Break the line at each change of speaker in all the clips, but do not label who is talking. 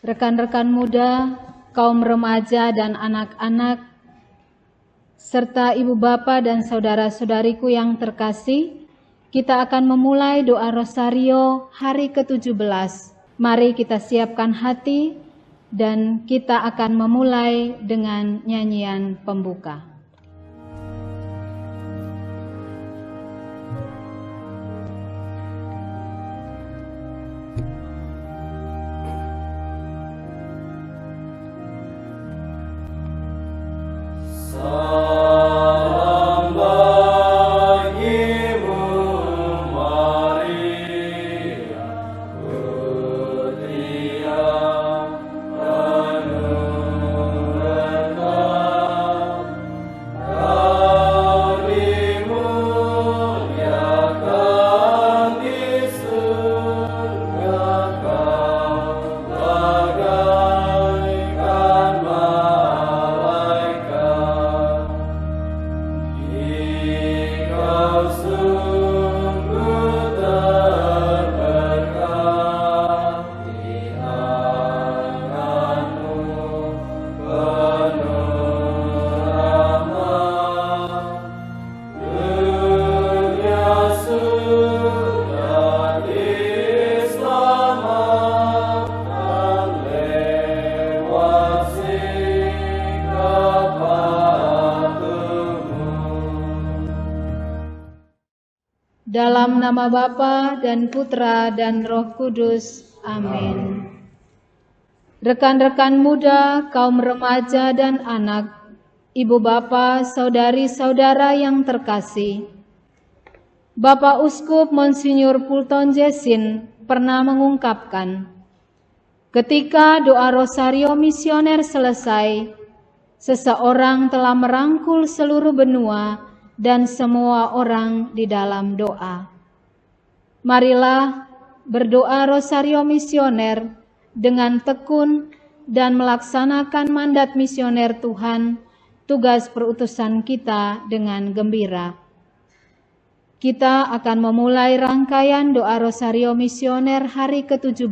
rekan-rekan muda, kaum remaja dan anak-anak, serta ibu bapa dan saudara-saudariku yang terkasih, kita akan memulai doa Rosario hari ke-17. Mari kita siapkan hati dan kita akan memulai dengan nyanyian pembuka. Dalam nama Bapa dan Putra dan Roh Kudus. Amin. Rekan-rekan muda, kaum remaja dan anak, ibu bapa, saudari-saudara yang terkasih, Bapak Uskup Monsinyur Fulton Jessin pernah mengungkapkan, ketika doa Rosario Misioner selesai, seseorang telah merangkul seluruh benua dan semua orang di dalam doa. Marilah berdoa Rosario Misioner dengan tekun dan melaksanakan mandat misioner Tuhan, tugas perutusan kita dengan gembira. Kita akan memulai rangkaian doa Rosario Misioner hari ke-17.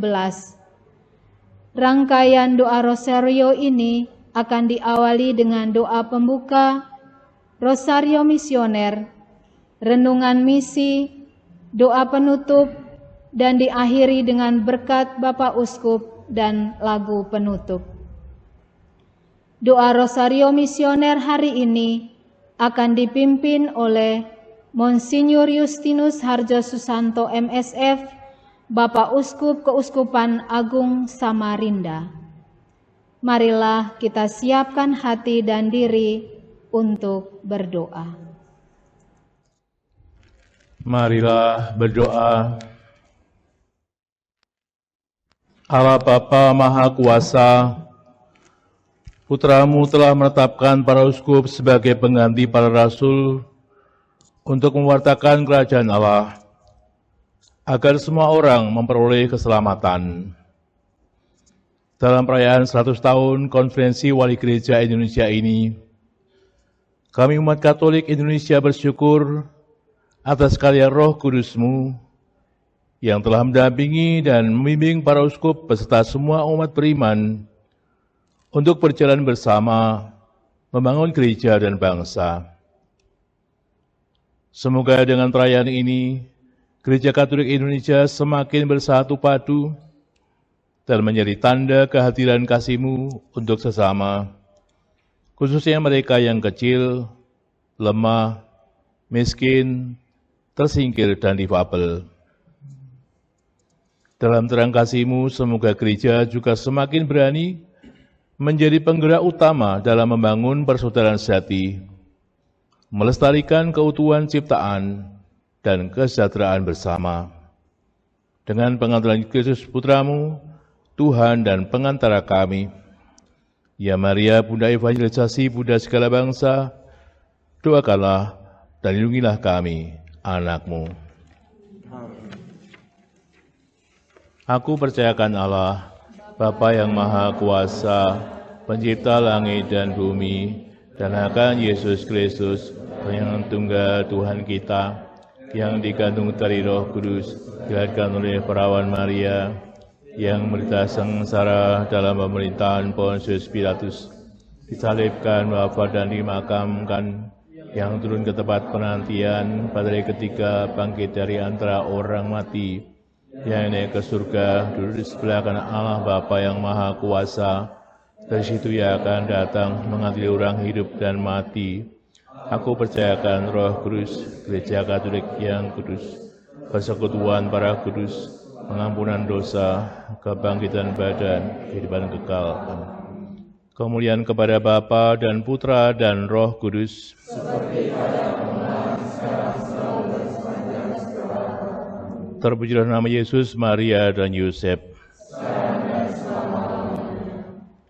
Rangkaian doa Rosario ini akan diawali dengan doa pembuka, Rosario Misioner, renungan misi, doa penutup, dan diakhiri dengan berkat Bapak Uskup dan lagu penutup. Doa Rosario Misioner hari ini akan dipimpin oleh Monsinyur Justinus Harjo Susanto MSF, Bapak Uskup Keuskupan Agung Samarinda. Marilah kita siapkan hati dan diri untuk berdoa.
Marilah berdoa. Allah Bapa Maha Kuasa, Putra-Mu telah menetapkan para uskup sebagai pengganti para rasul untuk mewartakan kerajaan Allah, agar semua orang memperoleh keselamatan. Dalam perayaan 100 tahun Konferensi Wali Gereja Indonesia ini, kami umat Katolik Indonesia bersyukur atas karya Roh Kudus-Mu yang telah mendampingi dan membimbing para uskup beserta semua umat beriman untuk berjalan bersama membangun gereja dan bangsa. Semoga dengan perayaan ini, Gereja Katolik Indonesia semakin bersatu padu dan menjadi tanda kehadiran kasih-Mu untuk sesama, khususnya mereka yang kecil, lemah, miskin, tersingkir, dan difabel. Dalam terang kasih-Mu, semoga gereja juga semakin berani menjadi penggerak utama dalam membangun persaudaraan sejati, melestarikan keutuhan ciptaan, dan kesejahteraan bersama. Dengan pengantaran Kristus Putra-Mu, Tuhan dan pengantara kami, Ya Maria, Bunda Evangelisasi, Bunda segala bangsa, doakanlah dan lindungilah kami, anak-Mu. Aku percayakan Allah, Bapa yang Maha Kuasa, Pencipta langit dan bumi, dan akan Yesus Kristus, yang tunggal Tuhan kita, yang dikandung dari Roh Kudus, dilahirkan oleh perawan Maria, yang menderita sengsara dalam pemerintahan Pontius Pilatus, disalibkan, wafat dan dimakamkan, yang turun ke tempat penantian, pada hari ketiga bangkit dari antara orang mati, yang naik ke surga, duduk di sebelah kanan Allah Bapa yang Maha Kuasa. Dari situ ia akan datang mengadili orang hidup dan mati. Aku percayakan Roh Kudus, Gereja Katolik yang kudus, persekutuan para kudus, pengampunan dosa, kebangkitan badan, kehidupan kekal. Amin. Kemuliaan kepada Bapa dan Putra dan Roh Kudus. Terpujilah nama Yesus, Maria, dan Yosef.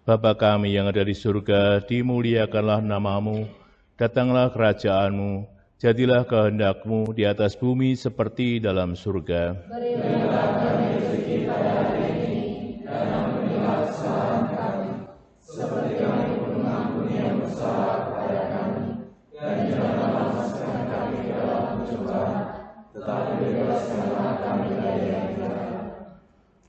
Bapa kami yang ada di surga, dimuliakanlah namamu, datanglah kerajaanmu, jadilah kehendak-Mu di atas bumi seperti dalam surga.
Berilah kami rezeki pada hari ini, dan ampunilah kesalahan kami, seperti kami pun mengampuni yang bersalah kepada kami. Dan janganlah masukkan kami ke dalam pencobaan, tetapi bebaskanlah kami dari yang jahat.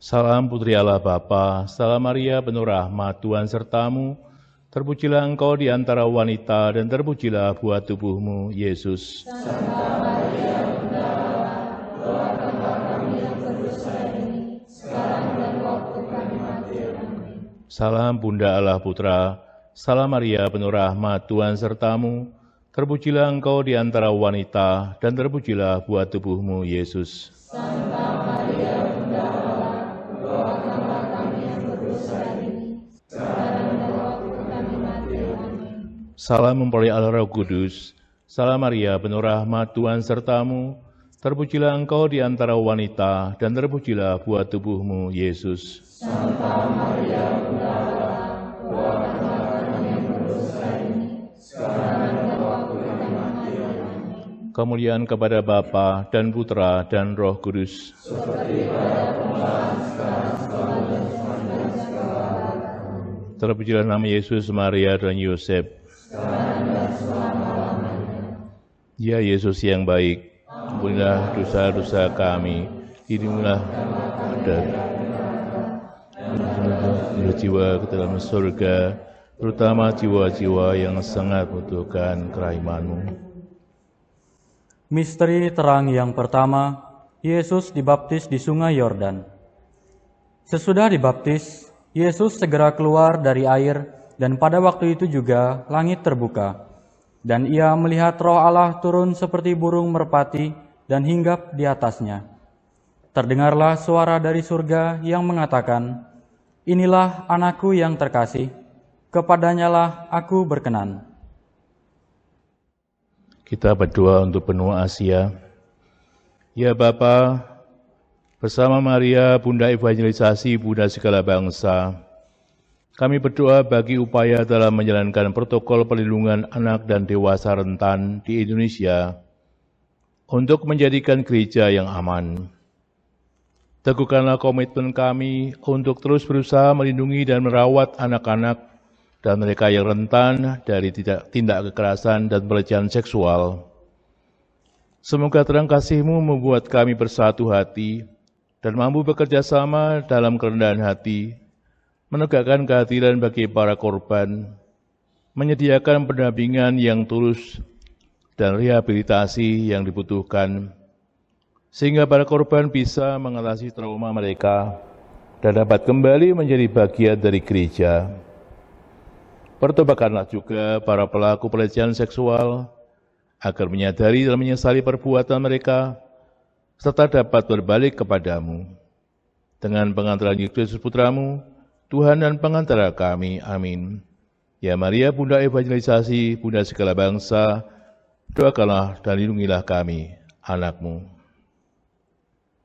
Salam Putri Allah Bapa, salam Maria penuh rahmat, Tuhan sertamu. Terpujilah engkau di antara wanita, dan terpujilah buah tubuhmu, Yesus.
Santa Maria, Bunda Allah, doakanlah kami yang berdosa ini, sekarang dan waktu kami mati. Amin.
Salam Bunda Allah Putra, salam Maria penuh rahmat, Tuhan sertamu. Terpujilah engkau di antara wanita, dan terpujilah buah tubuhmu, Yesus.
Santa Maria, Bunda Allah, doakanlah kami yang berdosa ini, sekarang dan waktu kami mati. Amin.
Salam mempelai Allah Roh Kudus, salam Maria penuh rahmat, Tuhan sertamu. Terpujilah engkau di antara wanita, dan terpujilah buah tubuhmu, Yesus.
Santa Maria, Bunda Allah, doakanlah kami yang berdosa ini, sekarang dan waktu kami mati. Amin.
Kemuliaan kepada Bapa dan Putra dan Roh Kudus.
Seperti pada permulaan, sekarang, selalu, dan sepanjang segala abad. Amin.
Terpujilah nama Yesus, Maria, dan Yosef.
Sekarang dan selama-lamanya.
Ya Yesus yang baik, ampunilah dosa-dosa kami, lindungilah dari jiwa ke dalam surga, terutama jiwa-jiwa yang sangat membutuhkan kerahiman-Mu.
Misteri terang yang pertama, Yesus dibaptis di Sungai Yordan. Sesudah dibaptis, Yesus segera keluar dari air, dan pada waktu itu juga langit terbuka, dan ia melihat Roh Allah turun seperti burung merpati dan hinggap di atasnya. Terdengarlah suara dari surga yang mengatakan, "Inilah anakku yang terkasih, kepadanyalah aku berkenan."
Kita berdoa untuk benua Asia. Ya Bapa, bersama Maria, Bunda Evangelisasi, Bunda segala bangsa, kami berdoa bagi upaya dalam menjalankan protokol perlindungan anak dan dewasa rentan di Indonesia untuk menjadikan gereja yang aman. Teguhkanlah komitmen kami untuk terus berusaha melindungi dan merawat anak-anak dan mereka yang rentan dari tindak kekerasan dan pelecehan seksual. Semoga terang kasih-Mu membuat kami bersatu hati dan mampu bekerja sama dalam kerendahan hati, menegakkan keadilan bagi para korban, menyediakan pendampingan yang tulus dan rehabilitasi yang dibutuhkan, sehingga para korban bisa mengatasi trauma mereka dan dapat kembali menjadi bagian dari gereja. Pertobatkanlah juga para pelaku pelecehan seksual agar menyadari dan menyesali perbuatan mereka, serta dapat berbalik kepadamu. Dengan pengantaran Yesus Putramu, Tuhan dan pengantara kami. Amin. Ya Maria, Bunda Evangelisasi, Bunda segala bangsa, doakanlah dan lindungilah kami, anak-Mu.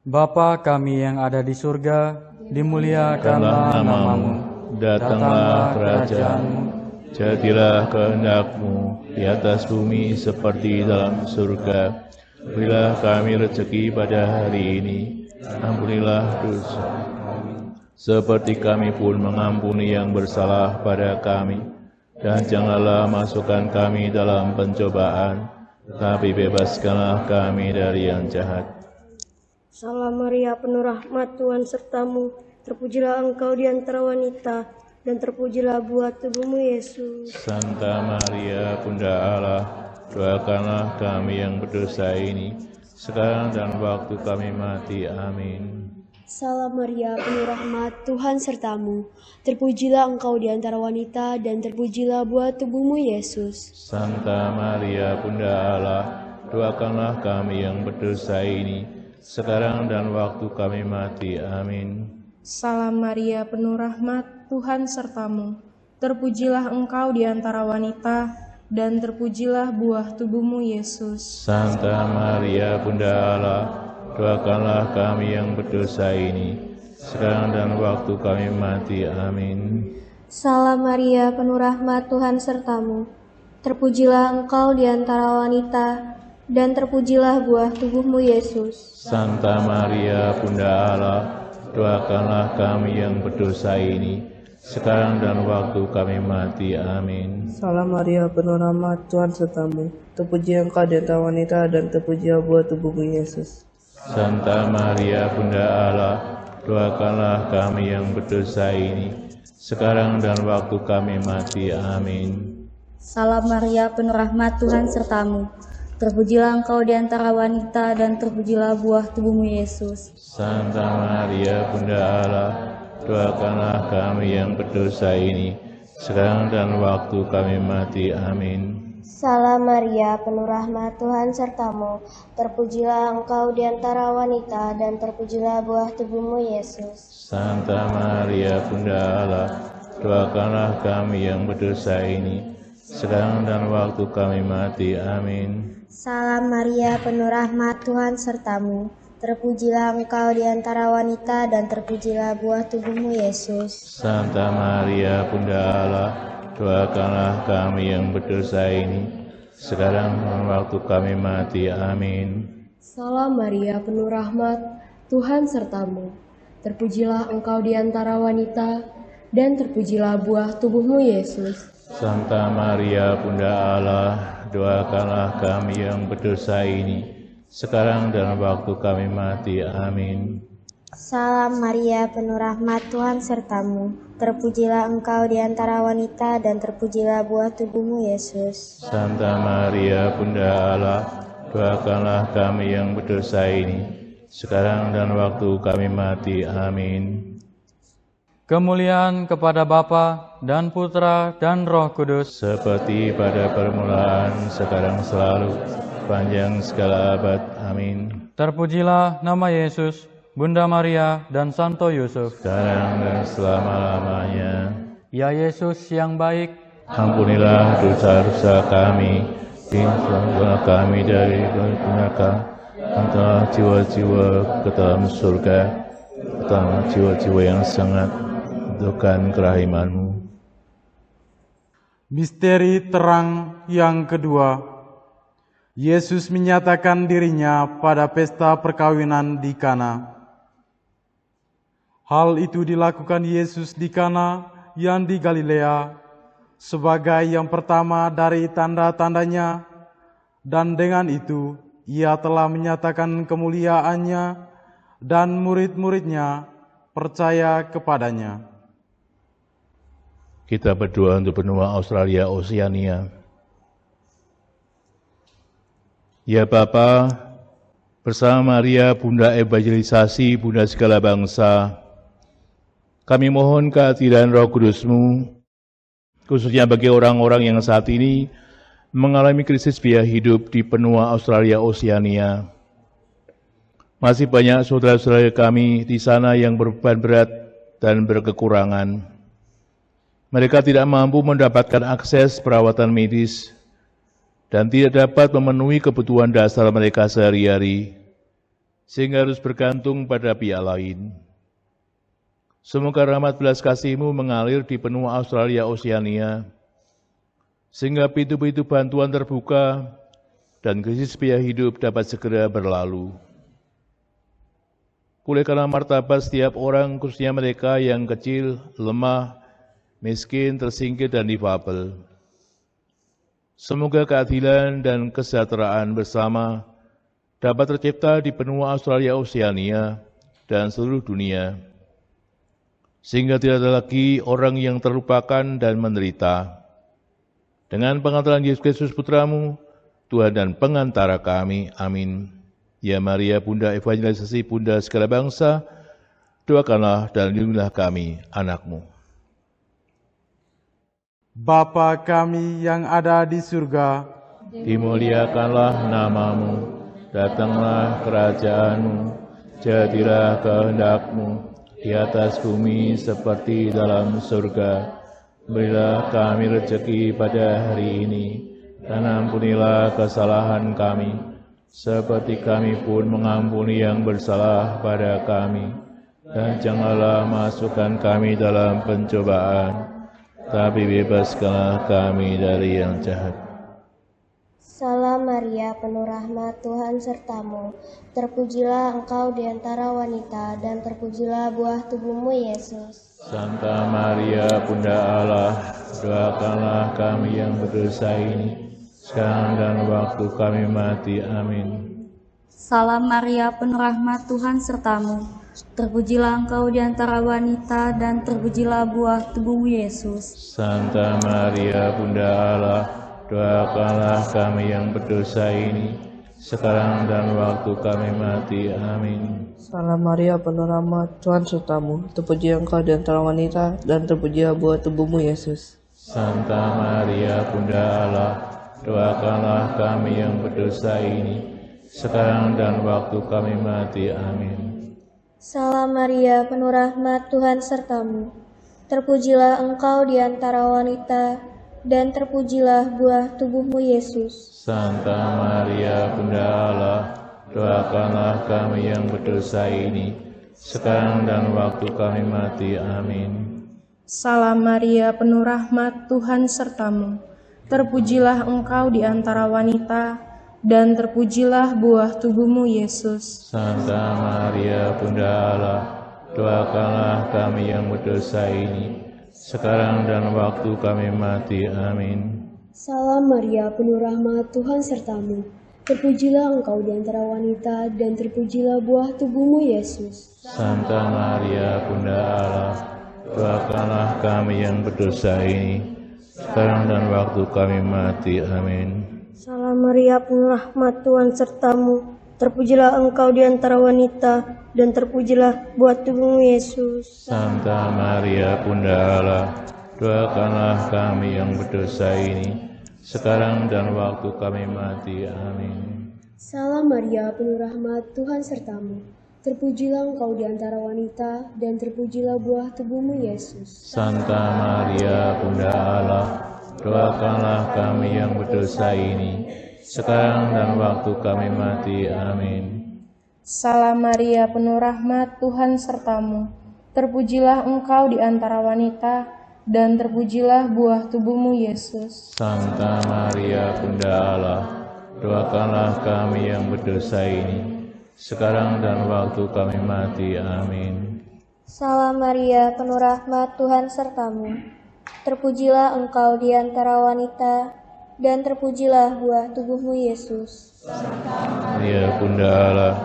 Bapa kami yang ada di surga, dimuliakanlah namamu,
datanglah kerajaan-Mu, jadilah kehendak-Mu di atas bumi seperti dalam surga. Berilah kami rezeki pada hari ini, ampunilah dosa kami, seperti kami pun mengampuni yang bersalah pada kami. Dan janganlah masukkan kami dalam pencobaan, tapi bebaskanlah kami dari yang jahat.
Salam Maria, penuh rahmat, Tuhan sertamu. Terpujilah Engkau di antara wanita, dan terpujilah buah tubuhmu, Yesus.
Santa Maria, Bunda Allah, doakanlah kami yang berdosa ini, sekarang dan waktu kami mati. Amin.
Salam Maria, penuh rahmat, Tuhan sertamu. Terpujilah Engkau di antara wanita, dan terpujilah buah tubuhmu, Yesus.
Santa Maria, Bunda Allah, doakanlah kami yang berdosa ini, sekarang dan waktu kami mati. Amin.
Salam Maria, penuh rahmat, Tuhan sertamu. Terpujilah Engkau di antara wanita, dan terpujilah buah tubuhmu, Yesus.
Santa Maria, Bunda Allah, doakanlah kami yang berdosa ini, sekarang dan waktu kami mati. Amin.
Salam Maria, penuh rahmat, Tuhan sertamu. Terpujilah Engkau di antara wanita, dan terpujilah buah tubuhmu, Yesus.
Santa Maria, Bunda Allah, doakanlah kami yang berdosa ini, sekarang dan waktu kami mati. Amin.
Salam Maria, penuh rahmat, Tuhan sertamu. Terpuji Engkau di antara wanita, dan terpujilah buah tubuhmu, Yesus.
Santa Maria, Bunda Allah, doakanlah kami yang berdosa ini, sekarang dan waktu kami mati. Amin.
Salam Maria, penuh rahmat, Tuhan sertamu. Terpujilah Engkau di antara wanita, dan terpujilah buah tubuhmu, Yesus.
Santa Maria, Bunda Allah, doakanlah kami yang berdosa ini, sekarang dan waktu kami mati. Amin.
Salam Maria, penuh rahmat, Tuhan sertamu. Terpujilah Engkau di antara wanita, dan terpujilah buah tubuhmu, Yesus.
Santa Maria, Bunda Allah, doakanlah kami yang berdosa ini, sekarang dan waktu kami mati. Amin.
Salam Maria, penuh rahmat, Tuhan sertamu. Terpujilah Engkau di antara wanita, dan terpujilah buah tubuhmu, Yesus.
Santa Maria, Bunda Allah, doakanlah kami yang berdosa ini, sekarang dan waktu kami mati. Amin.
Salam Maria, penuh rahmat, Tuhan sertamu. Terpujilah Engkau di antara wanita, dan terpujilah buah tubuhmu, Yesus.
Santa Maria, Bunda Allah, doakanlah kami yang berdosa ini, sekarang dan waktu kami mati. Amin.
Salam Maria, penuh rahmat, Tuhan sertamu. Terpujilah Engkau di antara wanita, dan terpujilah buah tubuhmu, Yesus.
Santa Maria, Bunda Allah, doakanlah kami yang berdosa ini, sekarang dan waktu kami mati. Amin.
Kemuliaan kepada Bapa dan Putra dan Roh Kudus,
Seperti pada permulaan, sekarang selalu, panjang segala abad. Amin.
terpujilah nama Yesus, Bunda Maria, dan Santo Yusuf.
Sekarang dan selama-lamanya.
Ya Yesus yang baik,
Ampunilah dosa-dosa kami, selamatkanlah kami dari neraka, hantarlah jiwa-jiwa ke dalam surga, terutama jiwa-jiwa yang sangat membutuhkan kerahiman-Mu.
Misteri terang yang kedua, Yesus menyatakan dirinya pada pesta perkawinan di Kana. Hal itu dilakukan Yesus di Kana yang di Galilea sebagai yang pertama dari tanda-tandanya, dan dengan itu ia telah menyatakan kemuliaannya, dan murid-muridnya percaya kepadanya.
Kita berdoa untuk benua Australia Oceania. Ya Bapa, bersama Maria, Bunda Evangelisasi, Bunda segala bangsa, kami mohon kehadiran Roh Kudus-Mu, khususnya bagi orang-orang yang saat ini mengalami krisis biaya hidup di benua Australia Oceania. Masih banyak saudara-saudara kami di sana yang berbeban berat dan berkekurangan. Mereka tidak mampu mendapatkan akses perawatan medis dan tidak dapat memenuhi kebutuhan dasar mereka sehari-hari, sehingga harus bergantung pada pihak lain. Semoga rahmat belas kasih-Mu mengalir di benua Australia Oceania, sehingga pintu-pintu bantuan terbuka dan krisis biaya hidup dapat segera berlalu. Pulihkanlah martabat setiap orang, khususnya mereka yang kecil, lemah, miskin, tersingkir, dan difabel. Semoga keadilan dan kesejahteraan bersama dapat tercipta di benua Australia Oceania dan seluruh dunia. sehingga tidak ada lagi orang yang terlupakan dan menderita. Dengan pengantaran Yesus Kristus Putramu, Tuhan dan pengantara kami. Amin. Ya Maria, Bunda evangelisasi, Bunda segala bangsa, doakanlah dan lindungilah kami, anak-Mu.
Bapa kami yang ada di surga,
Dimuliakanlah nama-Mu, datanglah kerajaan-Mu, jadilah kehendak-Mu di atas bumi seperti dalam surga. Berilah kami rezeki pada hari ini, dan ampunilah kesalahan kami, seperti kami pun mengampuni yang bersalah pada kami. Dan janganlah masukkan kami dalam pencobaan, tapi bebaskanlah kami dari yang jahat.
Salam Maria, penuh rahmat, Tuhan sertamu. Terpujilah engkau di antara wanita, dan terpujilah buah tubuhmu, Yesus.
Santa Maria, Bunda Allah, doakanlah kami yang berdosa ini, sekarang dan waktu kami mati. Amin.
Salam Maria, penuh rahmat, Tuhan sertamu. Terpujilah engkau di antara wanita, dan terpujilah buah tubuhmu, Yesus.
Santa Maria, Bunda Allah, doakanlah kami yang berdosa ini, sekarang dan waktu kami mati. Amin.
Salam Maria, penuh rahmat, Tuhan sertamu. Terpuji engkau di antara wanita, dan terpujilah buah tubuhmu, Yesus.
Santa Maria, Bunda Allah, doakanlah kami yang berdosa ini, sekarang dan waktu kami mati. Amin.
Salam Maria, penuh rahmat, Tuhan sertamu. Terpujilah engkau di antara wanita, dan terpujilah buah tubuhmu, Yesus.
Santa Maria, Bunda Allah, doakanlah kami yang berdosa ini, sekarang dan waktu kami mati. Amin.
Salam Maria, penuh rahmat, Tuhan sertamu. Terpujilah engkau di antara wanita, dan terpujilah buah tubuhmu, Yesus.
Santa Maria, Bunda Allah, doakanlah kami yang berdosa ini, sekarang dan waktu kami mati. Amin.
Salam Maria, penuh rahmat, Tuhan sertamu. Terpujilah engkau di antara wanita, dan terpujilah buah tubuhmu, Yesus.
Santa Maria, Bunda Allah, doakanlah kami yang berdosa ini, sekarang dan waktu kami mati. Amin.
Salam Maria, penuh rahmat, Tuhan sertamu. Terpujilah engkau di antara wanita, dan terpujilah buah tubuhmu, Yesus.
Santa Maria, Bunda Allah, doakanlah kami yang berdosa ini, sekarang dan waktu kami mati. Amin.
Salam Maria, penuh rahmat, Tuhan sertamu. Terpujilah engkau di antara wanita, dan terpujilah buah tubuhmu, Yesus.
Santa Maria, Bunda Allah, doakanlah kami yang berdosa ini, sekarang dan waktu kami mati. Amin.
Salam Maria, penuh rahmat, Tuhan sertamu. Terpujilah engkau di antara wanita, dan terpujilah buah tubuhmu, Yesus.
Santa Maria, Bunda Allah, doakanlah kami yang berdosa ini, sekarang dan waktu kami mati. Amin.
Salam Maria, penuh rahmat, Tuhan sertamu. Terpujilah engkau di antara wanita, dan terpujilah buah tubuhmu, Yesus.
Maria, Bunda Allah,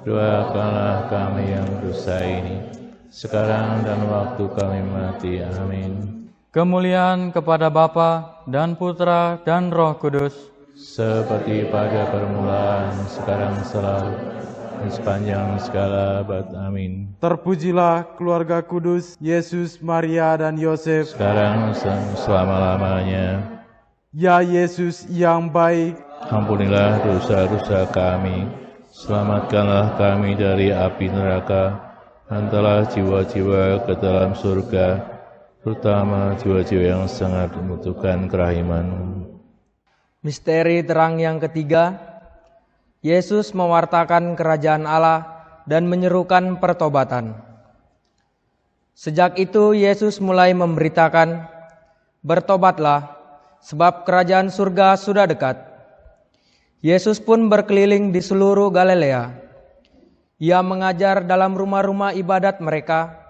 doakanlah kami yang berdosa ini, sekarang dan waktu kami mati. Amin.
Kemuliaan kepada Bapa dan Putra dan Roh Kudus,
seperti pada permulaan, sekarang selalu, dan sepanjang segala abad. Amin.
terpujilah keluarga kudus, Yesus, Maria, dan Yosef,
sekarang selama-lamanya.
Ya Yesus yang baik,
ampunilah dosa-dosa kami, selamatkanlah kami dari api neraka, hantarlah jiwa-jiwa ke dalam surga, terutama jiwa-jiwa yang sangat membutuhkan kerahiman-Mu.
Misteri terang yang ketiga, Yesus mewartakan kerajaan Allah dan menyerukan pertobatan. Sejak itu Yesus mulai memberitakan, "Bertobatlah, sebab kerajaan surga sudah dekat." Yesus pun berkeliling di seluruh Galilea. Ia mengajar dalam rumah-rumah ibadat mereka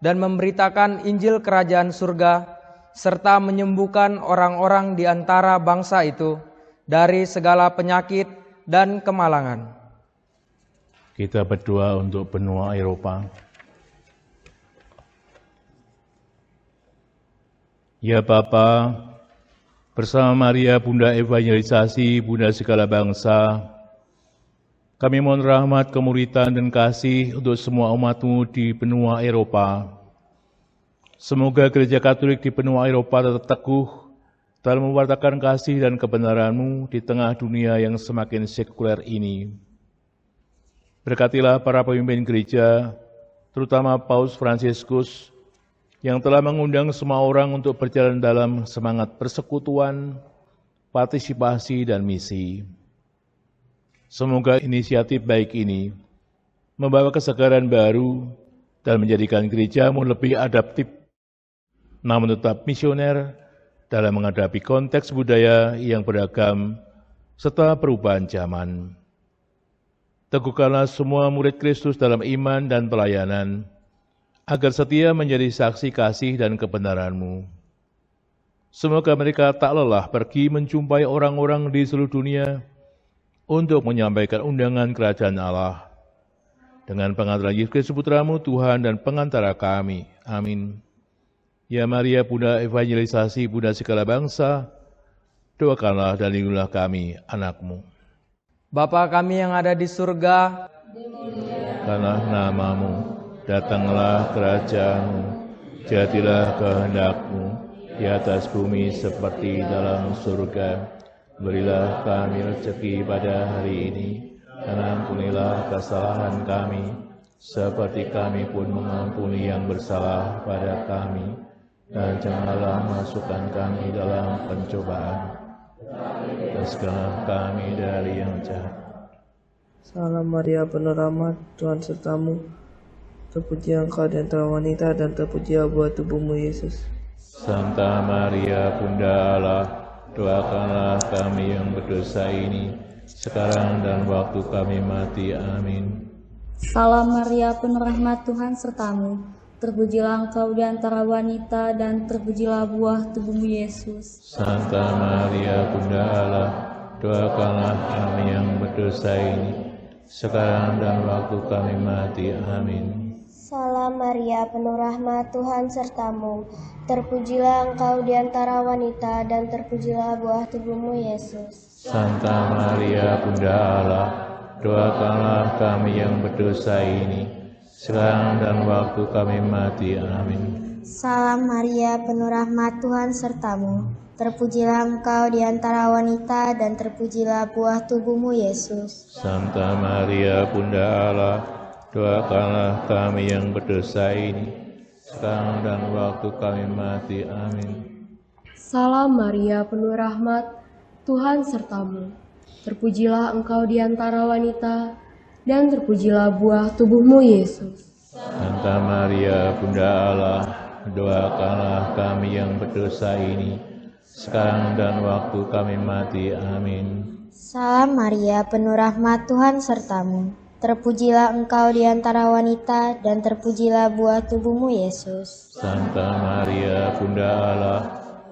dan memberitakan Injil kerajaan surga, serta menyembuhkan orang-orang di antara bangsa itu dari segala penyakit dan kemalangan.
Kita berdoa untuk benua Eropa. Ya Bapa, bersama Maria Bunda Evangelisasi, Bunda segala bangsa, kami mohon rahmat, kemuritan, dan kasih untuk semua umat-Mu di benua Eropa. Semoga Gereja Katolik di benua Eropa tetap teguh dalam mewartakan kasih dan kebenaran-Mu di tengah dunia yang semakin sekuler ini. Berkatilah para pemimpin gereja, terutama Paus Fransiskus, yang telah mengundang semua orang untuk berjalan dalam semangat persekutuan, partisipasi, dan misi. Semoga inisiatif baik ini membawa kesegaran baru dan menjadikan gereja-Mu lebih adaptif, namun tetap misioner dalam menghadapi konteks budaya yang beragam serta perubahan zaman. Teguhkanlah semua murid Kristus dalam iman dan pelayanan, agar setia menjadi saksi kasih dan kebenaran-Mu. Semoga mereka tak lelah pergi menjumpai orang-orang di seluruh dunia untuk menyampaikan undangan kerajaan Allah. Dengan pengantaran Yesus Kristus Putra-Mu, Tuhan dan pengantara kami. Amin. Ya Maria, Bunda Evangelisasi, Bunda segala bangsa, doakanlah dan lindungilah kami, anak-Mu.
Bapa kami yang ada di surga,
karena nama-Mu, datanglah kerajaan-Mu, jadilah kehendak-Mu di atas bumi seperti dalam surga. Berilah kami rezeki pada hari ini, dan ampunilah kesalahan kami, seperti kami pun mengampuni yang bersalah pada kami. Dan janganlah masukkan kami dalam pencobaan, lepaskanlah kami dari yang jahat.
Salam Maria, penuh rahmat, Tuhan sertamu. Terpuji Engkau di antara wanita, dan terpuji buah tubuhmu, Yesus.
Santa Maria, Bunda Allah, doakanlah kami yang berdosa ini, sekarang dan waktu kami mati. Amin.
Salam Maria, penuh rahmat, Tuhan sertamu. Terpujilah Engkau di antara wanita, dan terpujilah buah tubuhmu, Yesus.
Santa Maria, Bunda Allah, doakanlah kami yang berdosa ini, sekarang dan waktu kami mati. Amin.
Salam Maria, penuh rahmat, Tuhan sertamu. Terpujilah Engkau di antara wanita, dan terpujilah buah tubuhmu, Yesus.
Santa Maria, Bunda Allah, doakanlah kami yang berdosa ini, sekarang dan waktu kami mati. Amin.
Salam Maria, penuh rahmat, Tuhan sertamu. Terpujilah Engkau di antara wanita, dan terpujilah buah tubuhmu, Yesus.
Santa Maria, Bunda Allah, doakanlah kami yang berdosa ini, sekarang dan waktu kami mati. Amin.
Salam Maria, penuh rahmat, Tuhan sertamu. Terpujilah Engkau di antara wanita, dan terpujilah buah tubuhmu, Yesus.
Santa Maria, Bunda Allah, doakanlah kami yang berdosa ini, sekarang dan waktu kami mati. Amin.
Salam Maria, penuh rahmat, Tuhan sertamu. Terpujilah Engkau di antara wanita, dan terpujilah buah tubuhmu, Yesus.
Santa Maria, Bunda Allah,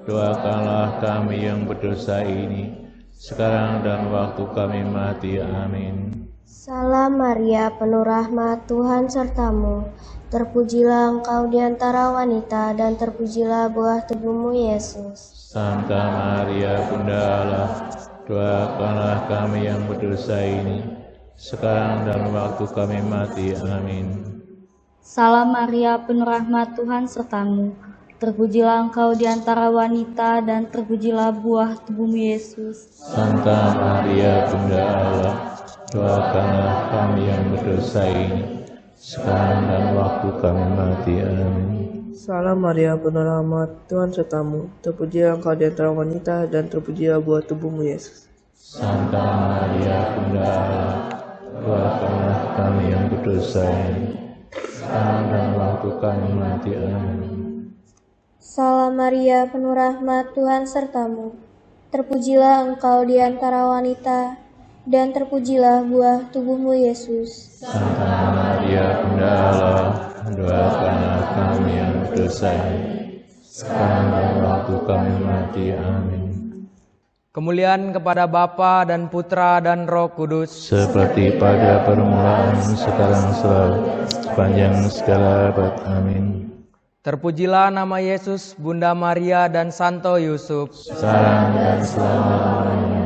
doakanlah kami yang berdosa ini, sekarang dan waktu kami mati. Amin.
Salam Maria, penuh rahmat, Tuhan sertamu. Terpujilah Engkau di antara wanita, dan terpujilah buah tubuhmu, Yesus.
Santa Maria, Bunda Allah, doakanlah kami yang berdosa ini, sekarang dan waktu kami mati. Amin.
Salam Maria, penuh rahmat, Tuhan sertamu. Terpujilah Engkau di antara wanita, dan terpujilah buah tubuhmu, Yesus.
Santa Maria, Bunda Allah, doakanlah kami yang berdosa ini, sekarang dan waktu kami mati. Amin.
Salam Maria, penuh rahmat, Tuhan sertamu. Terpujilah Engkau di antara wanita, dan terpujilah buah tubuhmu, Yesus.
Santa Maria, Bunda Allah, doakanlah kami yang berdosa ini, sekarang dan waktu kami mati. Amin.
Salam Maria, penuh rahmat, Tuhan sertamu. Terpujilah Engkau di antara wanita, dan terpujilah buah tubuhmu, Yesus.
Santa Maria, Bunda Allah, doakanlah kami yang berdosa ini, sekarang dan waktu kami mati. Amin.
kemuliaan kepada Bapa dan Putra dan Roh Kudus,
seperti pada permulaan, sekarang selalu, sepanjang segala abad. Amin.
Terpujilah nama Yesus, Bunda Maria dan Santo Yusuf.
Sekarang dan selama-lamanya.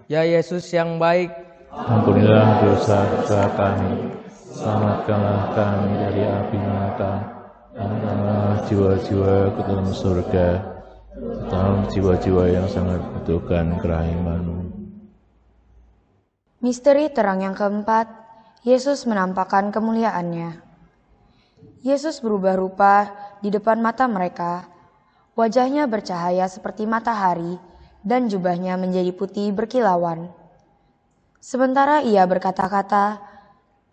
Ya Yesus yang baik,
ampunilah dosa-dosa kami, selamatkanlah kami dari api neraka, angkatlah jiwa-jiwa ke dalam surga, terutama jiwa-jiwa yang sangat membutuhkan kerahiman-Mu.
Misteri terang yang keempat, Yesus menampakkan kemuliaannya. Yesus berubah rupa di depan mata mereka. Wajahnya bercahaya seperti matahari dan jubahnya menjadi putih berkilauan. Sementara ia berkata-kata,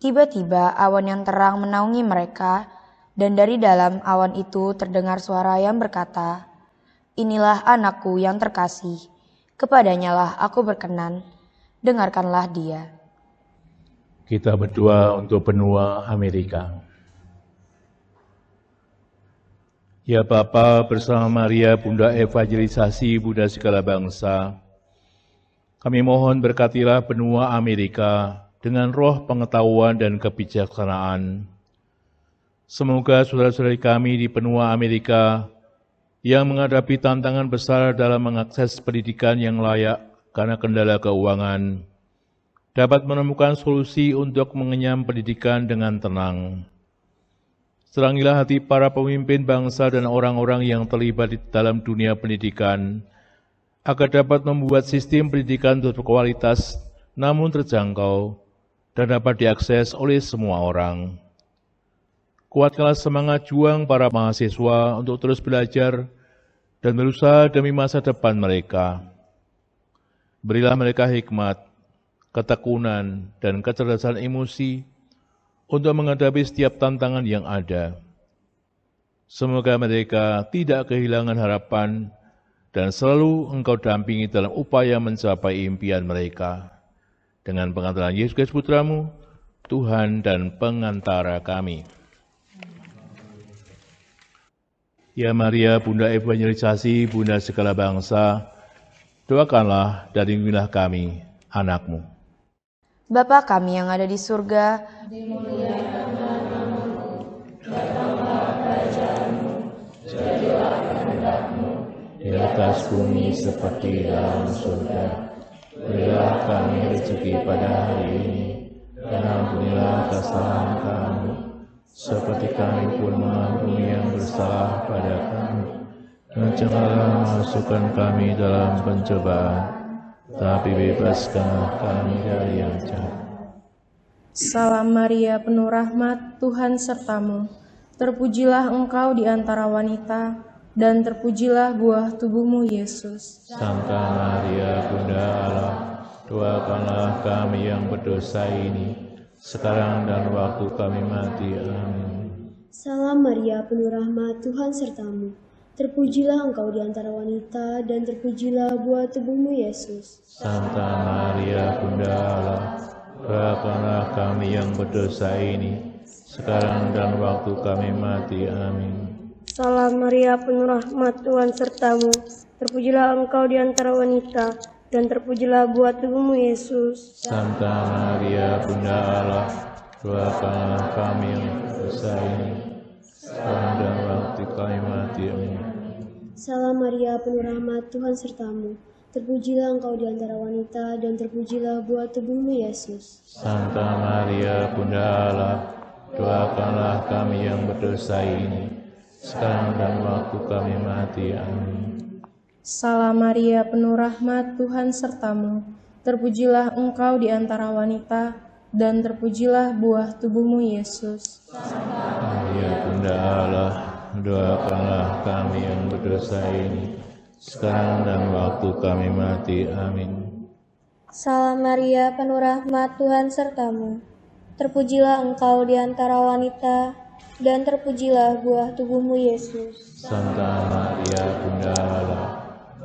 tiba-tiba awan yang terang menaungi mereka, dan dari dalam awan itu terdengar suara yang berkata, "Inilah anakku yang terkasih, kepadanyalah aku berkenan, dengarkanlah dia."
Kita berdoa untuk benua Amerika. Ya Bapa, bersama Maria, Bunda Evangelisasi, Bunda segala bangsa, kami mohon berkatilah benua Amerika dengan roh pengetahuan dan kebijaksanaan. Semoga saudara-saudari kami di benua Amerika yang menghadapi tantangan besar dalam mengakses pendidikan yang layak karena kendala keuangan, dapat menemukan solusi untuk mengenyam pendidikan dengan tenang. Serangilah hati para pemimpin bangsa dan orang-orang yang terlibat di dalam dunia pendidikan, agar dapat membuat sistem pendidikan berkualitas namun terjangkau dan dapat diakses oleh semua orang. Kuatkanlah semangat juang para mahasiswa untuk terus belajar dan berusaha demi masa depan mereka. Berilah mereka hikmat, ketekunan, dan kecerdasan emosi untuk menghadapi setiap tantangan yang ada. Semoga mereka tidak kehilangan harapan dan selalu Engkau dampingi dalam upaya mencapai impian mereka. Dengan pengantaran Yesus Kristus Putramu, Tuhan dan pengantara kami. Ya Maria, Bunda Evangelisasi, Bunda segala bangsa, doakanlah dan lindungilah kami, anak-Mu.
Bapa kami yang ada di surga,
dimuliakanlah namamu, datanglah kerajaanmu, jadilah kehendak-Mu
di atas bumi seperti dalam surga. Berilah kami rezeki pada hari ini, dan ampunilah kesalahan kami, seperti kami pun mengampuni yang bersalah pada kami. Dan janganlah masukkan kami dalam pencobaan, tapi bebaskanlah kami dari yang jahat.
Salam Maria, penuh rahmat, Tuhan sertamu. Terpujilah engkau di antara wanita, dan terpujilah buah tubuhmu, Yesus.
Santa Maria, Bunda Allah, doakanlah kami yang berdosa ini, sekarang dan waktu kami mati. Amin.
Salam Maria, penuh rahmat, Tuhan sertamu. Terpujilah engkau di antara wanita, dan terpujilah buah tubuhmu, Yesus.
Santa Maria, Bunda Allah, doakanlah kami yang berdosa ini, sekarang dan waktu kami mati. Amin.
Salam Maria, penuh rahmat, Tuhan sertamu. Terpujilah engkau di antara wanita, dan terpujilah buah tubuhmu, Yesus.
Santa Maria, Bunda Allah, doakanlah kami yang berdosa ini, sekarang dan waktu kami mati. Amin.
Salam Maria, penuh rahmat, Tuhan sertamu. Terpujilah engkau di antara wanita, dan terpujilah buah tubuhmu, Yesus.
Santa Maria, Bunda Allah, doakanlah kami yang berdosa ini, sekarang dan waktu kami mati. Amin.
Salam Maria, penuh rahmat, Tuhan sertamu. Terpujilah engkau di antara wanita, dan terpujilah buah tubuhmu, Yesus.
Maria, Bunda Allah, doakanlah kami yang berdosa ini, sekarang dan waktu kami mati. Amin.
Salam Maria, penuh rahmat, Tuhan sertamu. Terpujilah engkau di antara wanita, dan terpujilah buah tubuhmu, Yesus.
Santa Maria, Bunda Allah,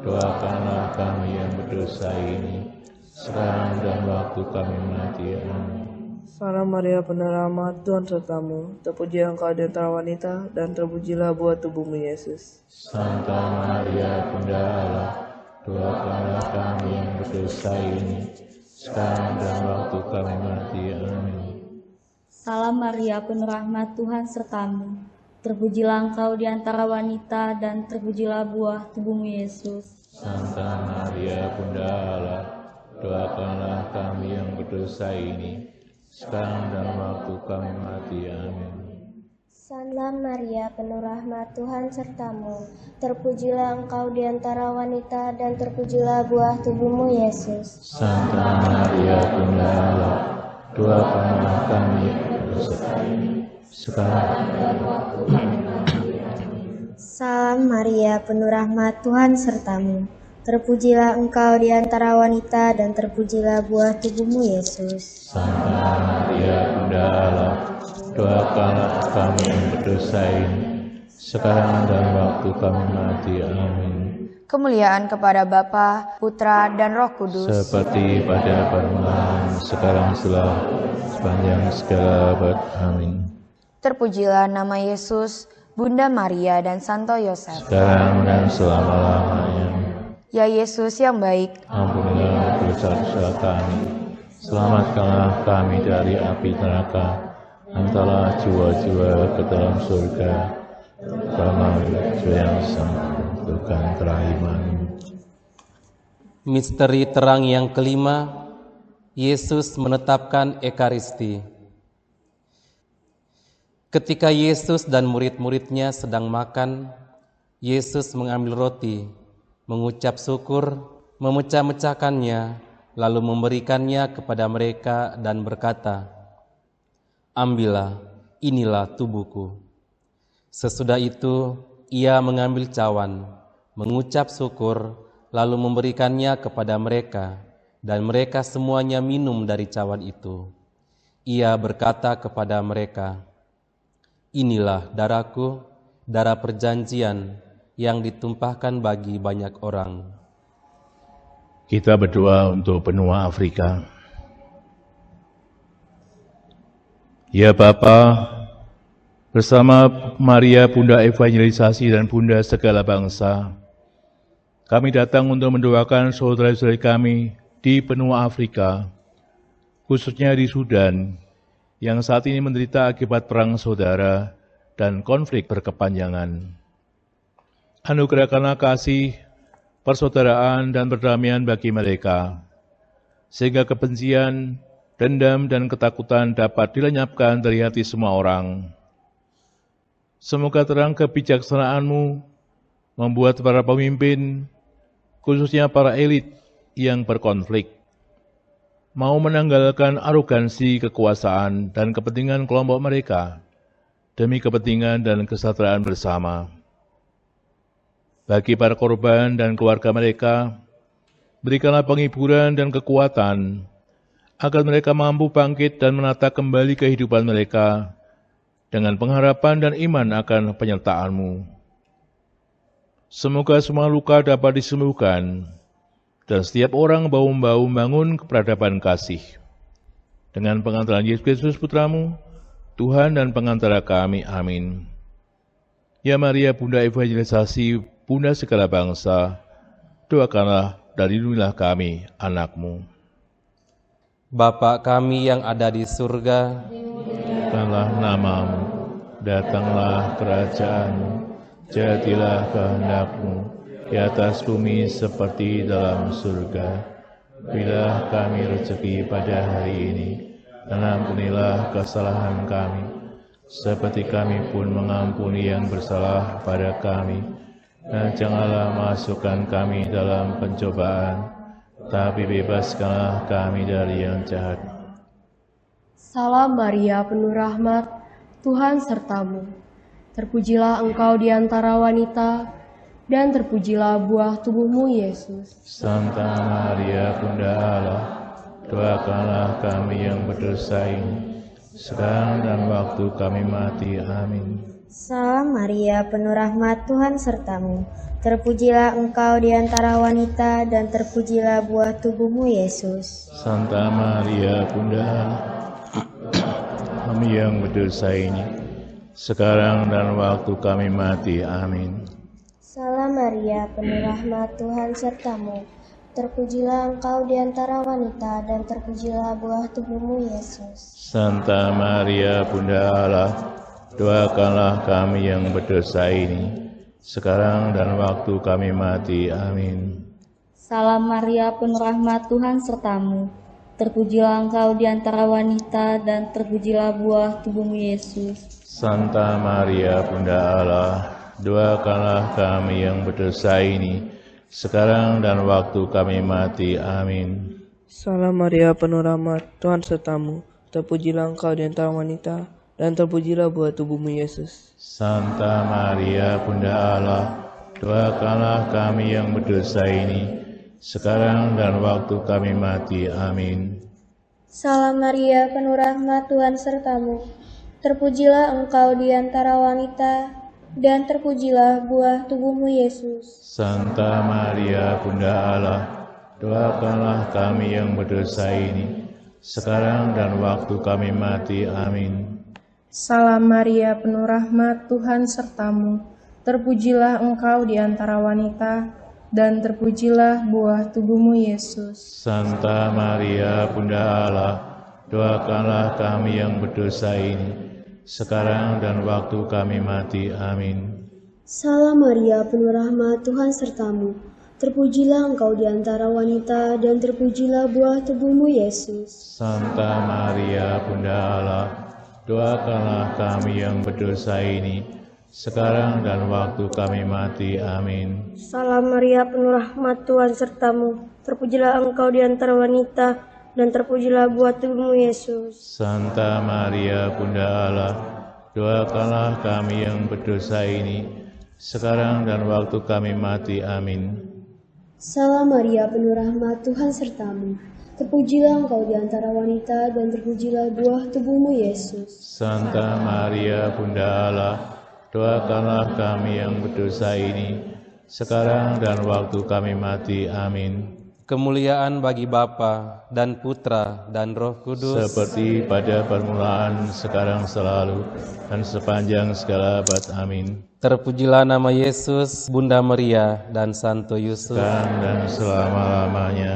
doakanlah kami yang berdosa ini, sekarang dan waktu kami mati. Amin.
Salam Maria, penuh rahmat, Tuhan sertamu. Terpujilah engkau di antara wanita, dan terpujilah buah tubuhmu, Yesus.
Santa Maria, Bunda Allah, doakanlah kami yang berdosa ini, sekarang dan waktu kami mati. Amin.
Salam Maria, penuh rahmat, Tuhan sertamu. Terpujilah Engkau di antara wanita, dan terpujilah buah tubuhmu, Yesus.
Santa Maria, Bunda Allah, doakanlah kami yang berdosa ini, sekarang dan waktu kami mati. Amin.
Santa Maria, penuh rahmat, Tuhan sertamu. Terpujilah Engkau di antara wanita, dan terpujilah buah tubuhmu, Yesus.
Santa Maria, Bunda Allah, doakanlah kami yang berdosa ini, sekarang dan waktu kami mati. Amin.
Salam Maria, penuh rahmat, Tuhan sertamu. Terpujilah Engkau di antara wanita, dan terpujilah buah tubuhmu, Yesus.
Santa Maria, Bunda Allah, doakanlah kami yang berdosa ini, sekarang dan waktu kami mati. Amin.
Kemuliaan kepada Bapa, Putra, dan Roh Kudus.
Seperti pada permulaan, sekarang sepanjang segala abad. Amin.
Terpujilah nama Yesus, Bunda Maria, dan Santo Yosef.
Sekarang dan selama-lamanya.
Ya Yesus yang baik,
ampunilah dosa-dosa kami, selamatkanlah kami dari api neraka, hantarlah jiwa-jiwa ke dalam surga, terutama jiwa yang membutuhkan kerahiman.
Misteri terang yang kelima, Yesus menetapkan Ekaristi. Ketika Yesus dan murid-muridnya sedang makan, Yesus mengambil roti, mengucap syukur, memecah-mecahkannya, lalu memberikannya kepada mereka dan berkata, "Ambillah, inilah tubuhku." Sesudah itu, ia mengambil cawan, mengucap syukur, lalu memberikannya kepada mereka, dan mereka semuanya minum dari cawan itu. Ia berkata kepada mereka, "Inilah darahku, darah perjanjian yang ditumpahkan bagi banyak orang."
Kita berdoa untuk benua Afrika. Ya Bapa, bersama Maria Bunda Evangelisasi dan Bunda segala bangsa, kami datang untuk mendoakan saudara-saudari kami di benua Afrika, khususnya di Sudan, yang saat ini menderita akibat perang saudara dan konflik berkepanjangan. Anugerahkanlah kasih, persaudaraan, dan perdamaian bagi mereka, sehingga kebencian, dendam, dan ketakutan dapat dilenyapkan dari hati semua orang. Semoga terang kebijaksanaan-Mu membuat para pemimpin, khususnya para elit yang berkonflik, mau menanggalkan arogansi kekuasaan dan kepentingan kelompok mereka demi kepentingan dan kesejahteraan bersama. Bagi para korban dan keluarga mereka, berikanlah penghiburan dan kekuatan, agar mereka mampu bangkit dan menata kembali kehidupan mereka dengan pengharapan dan iman akan penyertaan-Mu. Semoga semua luka dapat disembuhkan, dan setiap orang bau-bau membangun peradaban kasih. Dengan pengantaran Yesus Kristus Putra-Mu, Tuhan dan pengantara kami. Amin. Ya Maria, Bunda Evangelisasi, Bunda segala bangsa, doakanlah dan lindungilah kami, anak-Mu.
Bapa kami yang ada di surga,
datanglah nama-Mu, datanglah kerajaan-Mu, jadilah kehendak-Mu di atas bumi seperti dalam surga. Berilah kami rezeki pada hari ini, dan ampunilah kesalahan kami, seperti kami pun mengampuni yang bersalah pada kami. Dan janganlah masukkan kami dalam pencobaan, tapi bebaskanlah kami dari yang jahat.
Salam Maria, penuh rahmat, Tuhan sertamu. Terpujilah Engkau di antara wanita, dan terpujilah buah tubuhmu, Yesus.
Santa Maria, Bunda Allah, doakanlah kami yang berdosa ini, sekarang dan waktu kami mati. Amin.
Salam Maria, penuh rahmat, Tuhan sertamu. Terpujilah Engkau di antara wanita, dan terpujilah buah tubuhmu, Yesus.
Santa Maria, Bunda Allah, kami yang berdosa ini, sekarang dan waktu kami mati. Amin.
Salam Maria, penuh rahmat, Tuhan sertamu. Terpujilah Engkau di antara wanita, dan terpujilah buah tubuhmu, Yesus.
Santa Maria, Bunda Allah, doakanlah kami yang berdosa ini, sekarang dan waktu kami mati. Amin.
Salam Maria, penuh rahmat, Tuhan sertamu. Terpujilah engkau di antara wanita, dan terpujilah buah tubuhmu, Yesus.
Santa Maria, Bunda Allah, doakanlah kami yang berdosa ini, sekarang dan waktu kami mati. Amin.
Salam Maria, penuh rahmat, Tuhan sertamu. Terpujilah engkau di antara wanita, dan terpujilah buah tubuhmu, Yesus.
Santa Maria, Bunda Allah, doakanlah kami yang berdosa ini, sekarang dan waktu kami mati. Amin.
Salam Maria, penuh rahmat, Tuhan sertamu. Terpujilah engkau di antara wanita, dan terpujilah buah tubuhmu, Yesus.
Santa Maria, Bunda Allah, doakanlah kami yang berdosa ini, sekarang dan waktu kami mati. Amin.
Salam Maria, penuh rahmat, Tuhan sertamu. Terpujilah engkau di antara wanita, dan terpujilah buah tubuhmu, Yesus.
Santa Maria, Bunda Allah, doakanlah kami yang berdosa ini, sekarang dan waktu kami mati. Amin.
Salam Maria, penuh rahmat, Tuhan sertamu. Terpujilah engkau di antara wanita, dan terpujilah buah tubuhmu, Yesus.
Santa Maria, Bunda Allah, doakanlah kami yang berdosa ini, sekarang dan waktu kami mati. Amin.
Salam Maria, penuh rahmat, Tuhan sertamu. Terpujilah engkau di antara wanita, dan terpujilah buah tubuhmu, Yesus.
Santa Maria, Bunda Allah, doakanlah kami yang berdosa ini, sekarang dan waktu kami mati. Amin.
Salam Maria, penuh rahmat, Tuhan sertamu. Terpujilah engkau di antara wanita, dan terpujilah buah tubuhmu, Yesus.
Santa Maria, Bunda Allah, doakanlah kami yang berdosa ini, sekarang dan waktu kami mati. Amin.
Kemuliaan bagi Bapa dan Putra dan Roh Kudus,
seperti pada permulaan, sekarang, selalu, dan sepanjang segala abad. Amin.
Terpujilah nama Yesus, Bunda Maria, dan Santo Yusuf,
sekarang dan selama-lamanya.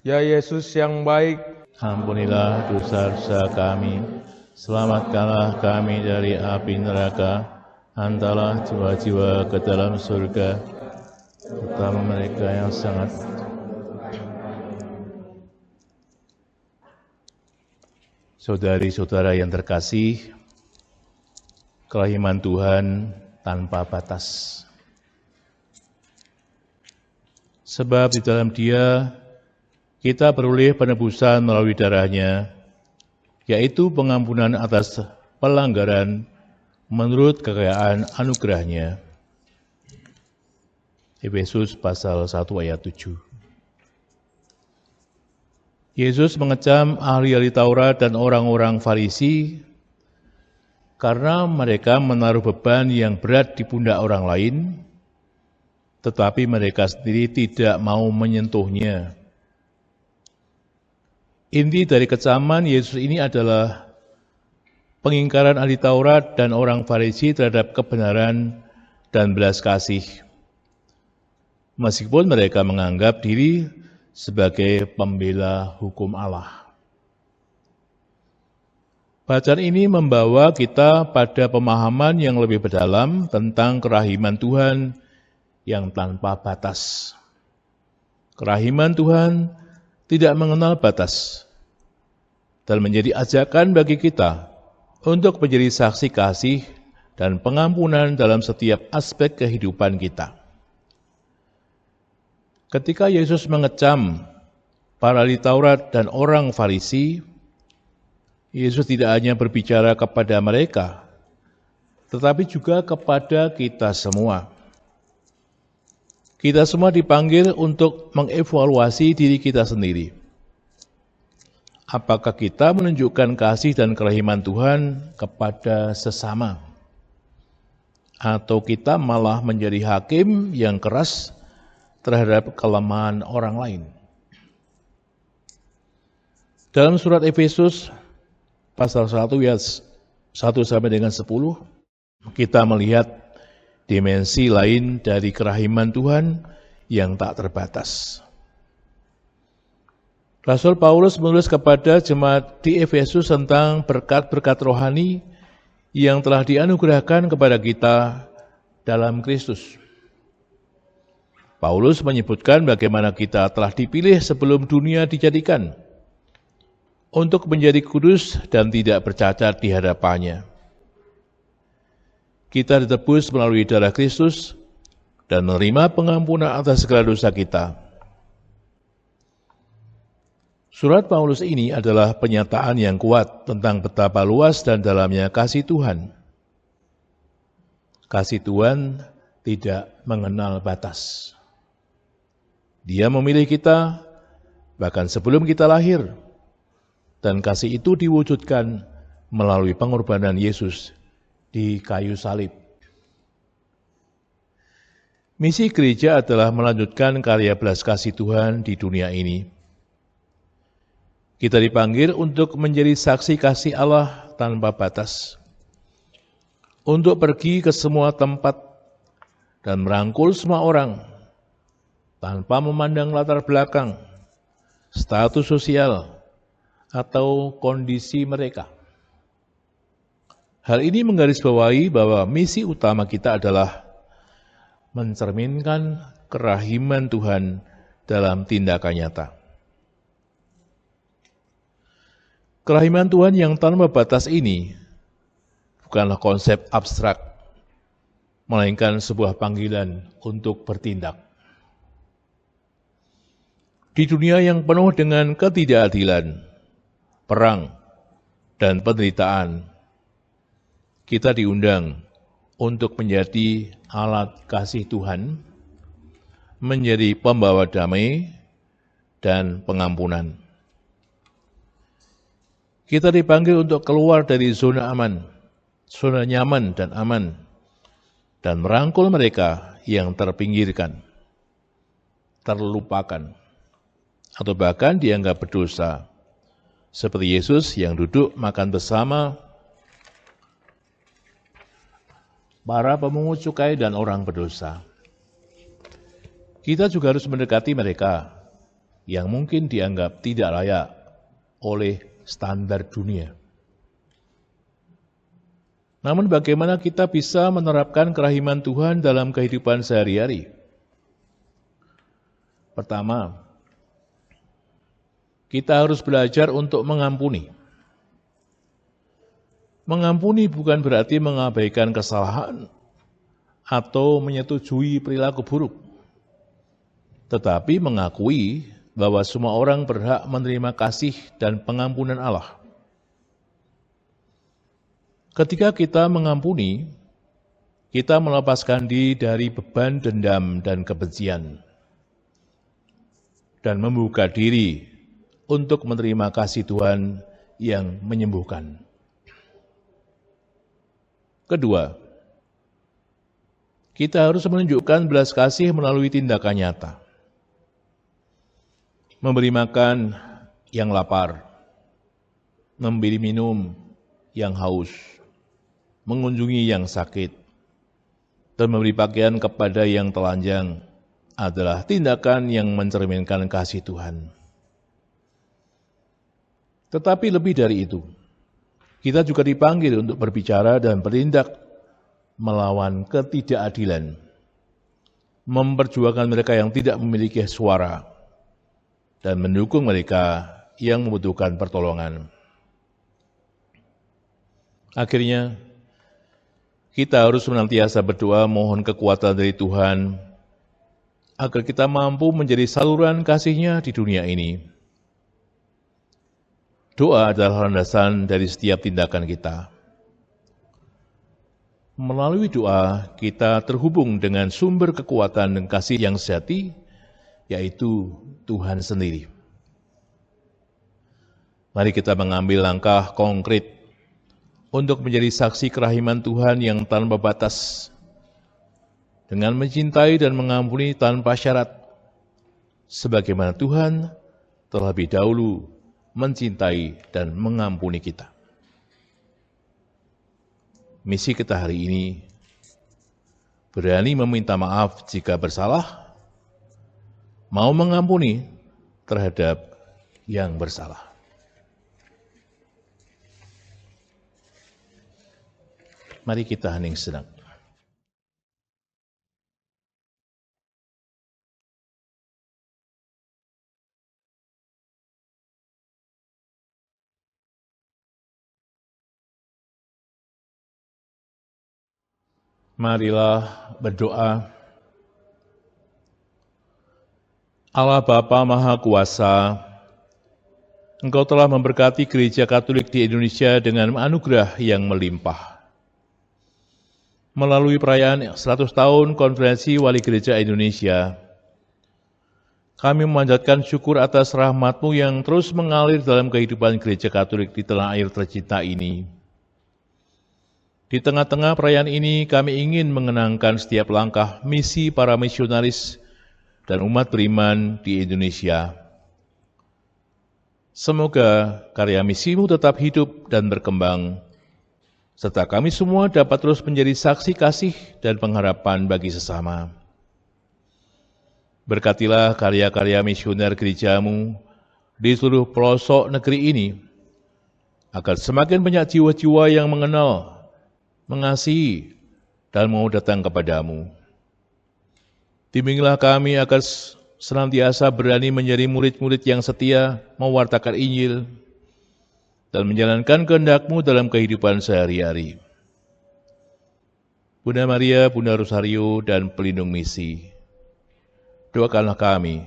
Ya Yesus yang baik,
ampunilah dosa-dosa kami, selamatkanlah kami dari api neraka, hantarlah jiwa-jiwa ke dalam surga, terutama mereka yang sangat. Saudari-saudara yang terkasih, kerahiman Tuhan tanpa batas. Sebab di dalam Dia kita beroleh penebusan melalui darahnya, yaitu pengampunan atas pelanggaran menurut kekayaan anugerahnya. Efesus pasal 1 ayat 7. Yesus mengecam ahli-ahli Taurat dan orang-orang Farisi karena mereka menaruh beban yang berat di pundak orang lain, tetapi mereka sendiri tidak mau menyentuhnya. Inti dari kecaman Yesus ini adalah pengingkaran ahli Taurat dan orang Farisi terhadap kebenaran dan belas kasih, meskipun mereka menganggap diri sebagai pembela hukum Allah. Bacaan ini membawa kita pada pemahaman yang lebih mendalam tentang kerahiman Tuhan yang tanpa batas. Kerahiman Tuhan tidak mengenal batas dan menjadi ajakan bagi kita untuk menjadi saksi kasih dan pengampunan dalam setiap aspek kehidupan kita. Ketika Yesus mengecam para ahli Taurat dan orang Farisi, Yesus tidak hanya berbicara kepada mereka, tetapi juga kepada kita semua. Kita semua dipanggil untuk mengevaluasi diri kita sendiri. Apakah kita menunjukkan kasih dan kerahiman Tuhan kepada sesama? Atau kita malah menjadi hakim yang keras terhadap kelemahan orang lain? Dalam surat Efesus pasal 1 ayat 1 sampai dengan 10, kita melihat dimensi lain dari kerahiman Tuhan yang tak terbatas. Rasul Paulus menulis kepada jemaat di Efesus tentang berkat-berkat rohani yang telah dianugerahkan kepada kita dalam Kristus. Paulus menyebutkan bagaimana kita telah dipilih sebelum dunia dijadikan untuk menjadi kudus dan tidak bercacat di hadapannya. Kita ditebus melalui darah Kristus dan menerima pengampunan atas segala dosa kita. Surat Paulus ini adalah penyataan yang kuat tentang betapa luas dan dalamnya kasih Tuhan. Kasih Tuhan tidak mengenal batas. Dia memilih kita bahkan sebelum kita lahir, dan kasih itu diwujudkan melalui pengorbanan Yesus di kayu salib. Misi gereja adalah melanjutkan karya belas kasih Tuhan di dunia ini. Kita dipanggil untuk menjadi saksi kasih Allah tanpa batas, untuk pergi ke semua tempat dan merangkul semua orang, tanpa memandang latar belakang, status sosial, atau kondisi mereka. Hal ini menggarisbawahi bahwa misi utama kita adalah mencerminkan kerahiman Tuhan dalam tindakan nyata. Kerahiman Tuhan yang tanpa batas ini bukanlah konsep abstrak, melainkan sebuah panggilan untuk bertindak. Di dunia yang penuh dengan ketidakadilan, perang, dan penderitaan, kita diundang untuk menjadi alat kasih Tuhan, menjadi pembawa damai dan pengampunan. Kita dipanggil untuk keluar dari zona aman, zona nyaman dan aman, dan merangkul mereka yang terpinggirkan, terlupakan, atau bahkan dianggap berdosa, seperti Yesus yang duduk makan bersama para pemungut cukai dan orang berdosa. Kita juga harus mendekati mereka yang mungkin dianggap tidak layak oleh standar dunia. Namun bagaimana kita bisa menerapkan kerahiman Tuhan dalam kehidupan sehari-hari? Pertama, kita harus belajar untuk mengampuni. Mengampuni bukan berarti mengabaikan kesalahan atau menyetujui perilaku buruk, tetapi mengakui bahwa semua orang berhak menerima kasih dan pengampunan Allah. Ketika kita mengampuni, kita melepaskan diri dari beban dendam dan kebencian, dan membuka diri untuk menerima kasih Tuhan yang menyembuhkan. Kedua, kita harus menunjukkan belas kasih melalui tindakan nyata. Memberi makan yang lapar, memberi minum yang haus, mengunjungi yang sakit, dan memberi pakaian kepada yang telanjang adalah tindakan yang mencerminkan kasih Tuhan. Tetapi lebih dari itu, kita juga dipanggil untuk berbicara dan bertindak melawan ketidakadilan, memperjuangkan mereka yang tidak memiliki suara, dan mendukung mereka yang membutuhkan pertolongan. Akhirnya, kita harus senantiasa berdoa mohon kekuatan dari Tuhan agar kita mampu menjadi saluran kasih-Nya di dunia ini. Doa adalah landasan dari setiap tindakan kita. Melalui doa, kita terhubung dengan sumber kekuatan dan kasih yang sejati, yaitu Tuhan sendiri. Mari kita mengambil langkah konkret untuk menjadi saksi kerahiman Tuhan yang tanpa batas, dengan mencintai dan mengampuni tanpa syarat, sebagaimana Tuhan terlebih dahulu mencintai dan mengampuni kita. Misi kita hari ini, berani meminta maaf jika bersalah, mau mengampuni terhadap yang bersalah. Mari kita hening sejenak. Marilah berdoa. Allah Bapa Maha Kuasa, Engkau telah memberkati Gereja Katolik di Indonesia dengan anugerah yang melimpah. Melalui perayaan 100 tahun Konferensi Wali Gereja Indonesia, kami memanjatkan syukur atas rahmat-Mu yang terus mengalir dalam kehidupan Gereja Katolik di tanah air tercinta ini. Di tengah-tengah perayaan ini, kami ingin mengenangkan setiap langkah misi para misionaris dan umat beriman di Indonesia. Semoga karya misimu tetap hidup dan berkembang, serta kami semua dapat terus menjadi saksi kasih dan pengharapan bagi sesama. Berkatilah karya-karya misioner gerejamu di seluruh pelosok negeri ini, agar semakin banyak jiwa-jiwa yang mengenal, mengasihi, dan mau datang kepadamu. Bimbinglah kami agar senantiasa berani menjadi murid-murid yang setia mewartakan Injil dan menjalankan kehendak-Mu dalam kehidupan sehari-hari. Bunda Maria, Bunda Rosario, dan pelindung misi, doakanlah kami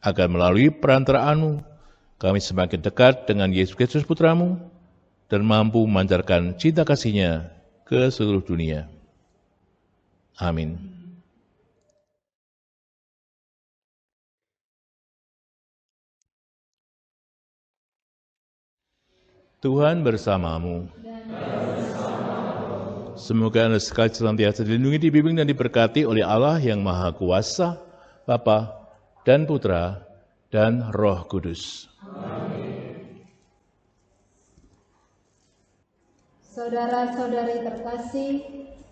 agar melalui perantaraanmu kami semakin dekat dengan Yesus Kristus Putramu dan mampu memancarkan cinta kasih-Nya ke seluruh dunia. Amin. Tuhan bersamamu. Semoga Anda sekali senantiasa dilindungi, dibimbing, dan diberkati oleh Allah yang Maha Kuasa, Bapa dan Putra dan Roh Kudus.
Saudara-saudari terkasih,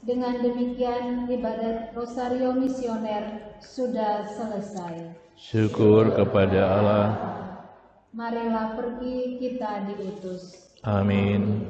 dengan demikian ibadat Rosario Misioner sudah selesai.
Syukur kepada Allah.
Marilah pergi, kita diutus.
Amin.